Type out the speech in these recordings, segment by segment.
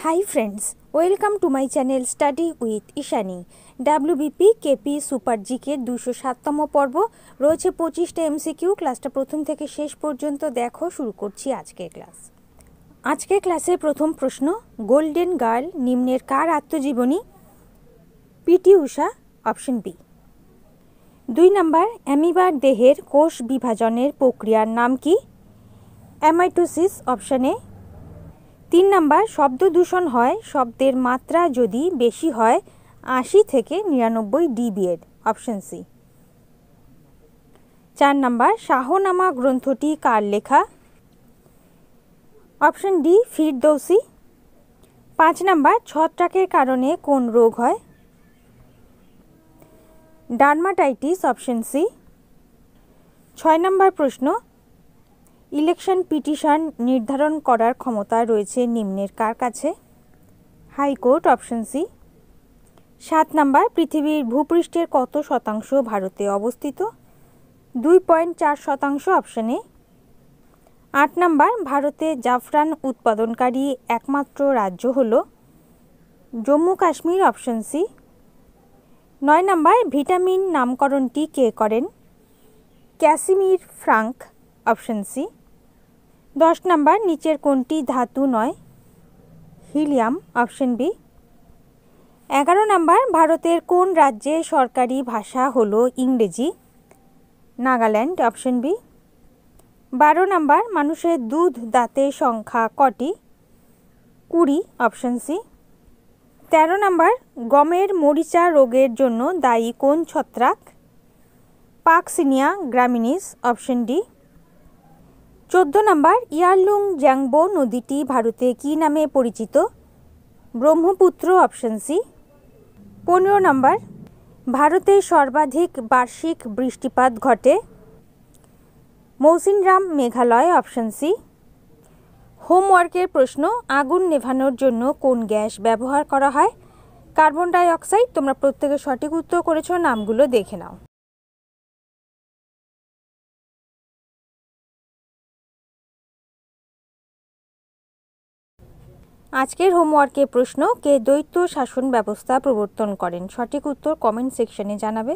Hi friends, welcome to my channel Study with Ishani. WBP KP Super GK 207তম পর্ব রয়েছে 25টা MCQ। ক্লাসটা প্রথম থেকে শেষ পর্যন্ত দেখো। শুরু করছি আজকের ক্লাস। আজকের ক্লাসের প্রথম প্রশ্ন, গোল্ডেন গার্ল নিম্নের কার আত্মজীবনী? PT Usha, option B. 2 number, অ্যামিবার দেহের কোষ বিভাজনের প্রক্রিয়ার নাম কি? Amitosis, option A. 3 নাম্বার, শব্দ দূষণ হয় শব্দের মাত্রা যদি বেশি হয় 80 থেকে 99 dBA, option C. 4 number, Shahnameh গ্রন্থটি কার লেখা? Option D, Firdausi. 5 নাম্বার, ছত্রাকের কারণে কোন রোগ হয়? Dermatitis, option C. 6 নাম্বার প্রশ্ন, ইলেকশন পিটিশন নির্ধারণ করার ক্ষমতা রয়েছে নিম্নের কার কাছে? High court, option C. 7 নাম্বার, পৃথিবীর ভূপৃষ্ঠের কত শতাংশ ভারতে অবস্থিত? 2.4%, অপশন এ। 8 নাম্বার, ভারতে জাফরান উৎপাদনকারী একমাত্র রাজ্য হল? Jammu Kashmir, option C. 9 number, vitamin নামকরণটি কে করেন? Casimir Frank, option C. 10 number, নিচের কোনটি ধাতু নয়? Helium, option B. 11 নাম্বার, ভারতের কোন রাজ্যে সরকারি ভাষা হলো ইংরেজি? Nagaland, option B. 12 নাম্বার, মানুষের দুধ দাঁতের সংখ্যা কটি? 20, অপশন সি। 13 নাম্বার, গমের মরিচা রোগের জন্য দায়ী কোন ছত্রাক? পাকসিনিয়া গ্রামিনিস, অপশন ডি। 14 নাম্বার, ইয়ারলুং জ্যাংবো নদীটি ভারতে কী নামে পরিচিত? Brahmaputra, option C. 15 নাম্বার, ভারতে সর্বাধিক বার্ষিক বৃষ্টিপাত ঘটে? Mawsynram, Meghalaya, option C. হোমওয়ার্কের প্রশ্ন, আগুন নেভানোর জন্য কোন গ্যাস ব্যবহার করা হয়? Carbon die oxide. তোমরা প্রত্যেকে সঠিক উত্তর করেছো, নামগুলো দেখে নাও। আজকের হোমওয়ার্কের প্রশ্ন, কে দ্বৈত শাসন ব্যবস্থা প্রবর্তন করেন? সঠিক উত্তর কমেন্ট সেকশনে জানাবে।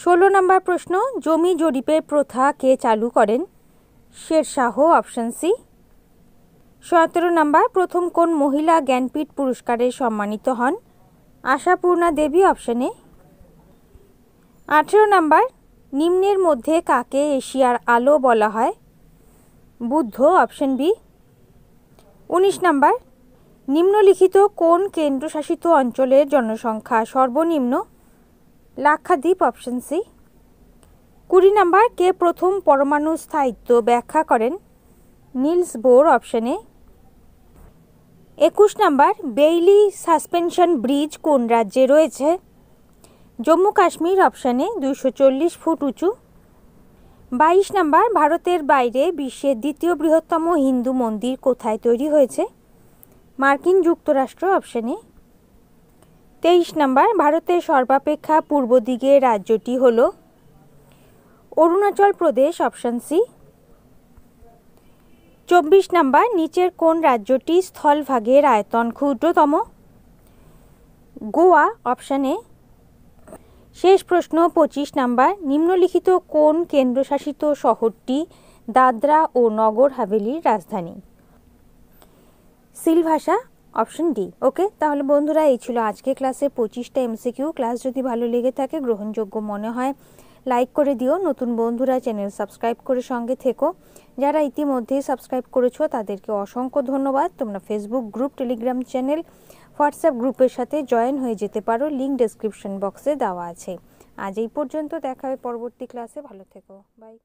16 নম্বর প্রশ্ন, জমি জরিপের প্রথা কে চালু করেন? Sher Shah, option C. 17 নম্বর, প্রথম কোন মহিলা জ্ঞানপীঠ পুরস্কারে সম্মানিত হন? আশাপূর্ণা দেবী, অপশন এ। 18 নম্বর, নিম্নের মধ্যে কাকে এশিয়ার আলো বলা হয়? Buddha, option B. 19 নম্বর, নিম্নলিখিত কোন কেন্দ্রশাসিত অঞ্চলের জনসংখ্যা সর্বনিম্ন? Lakshadweep, option C. 20 নম্বর, কে প্রথম পরমাণু স্থায়িত্ব ব্যাখ্যা করেন? Niels Bohr, option A. 21 number, Bailey suspension bridge কোন রাজ্যে রয়েছে? Jammu Kashmir, option A, 240 foot উঁচু। 22 নম্বর, ভারতের বাইরে বিশ্বের দ্বিতীয় বৃহত্তম হিন্দু মন্দির কোথায় তৈরি হয়েছে? মার্কিন যুক্তরাষ্ট্র, অপশন এ। 23 নম্বর, ভারতের সর্বাপেক্ষা পূর্ব দিকে রাজ্যটি হল? Arunachal Pradesh, option C. 24 নম্বর, নিচের কোন রাজ্যটি স্থলভাগের আয়তন ক্ষুদ্রতম? Goa, option A. শেষ প্রশ্ন 25 নম্বর, নিম্নলিখিত কোন কেন্দ্রশাসিত শহরটি দাদরা ও নগর হাভেলির রাজধানী? Silvassa, option D. ওকে, তাহলে বন্ধুরা এই ছিল আজকে ক্লাসে 25টা MCQ। ক্লাস যদি ভালো লেগে থাকে, গ্রহণযোগ্য মনে হয়, লাইক করে দিও। নতুন বন্ধুরা চ্যানেল সাবস্ক্রাইব করে সঙ্গে থেকো। যারা ইতিমধ্যেই সাবস্ক্রাইব করেছো তাদেরকে অসংখ্য ধন্যবাদ। তোমরা Facebook group, Telegram channel, WhatsApp গ্রুপের সাথে জয়েন হয়ে যেতে পারো, লিঙ্ক ডেসক্রিপশন বক্সে দেওয়া আছে। আজ এই পর্যন্ত, দেখা হবে পরবর্তী ক্লাসে। ভালো থেকো, বাই।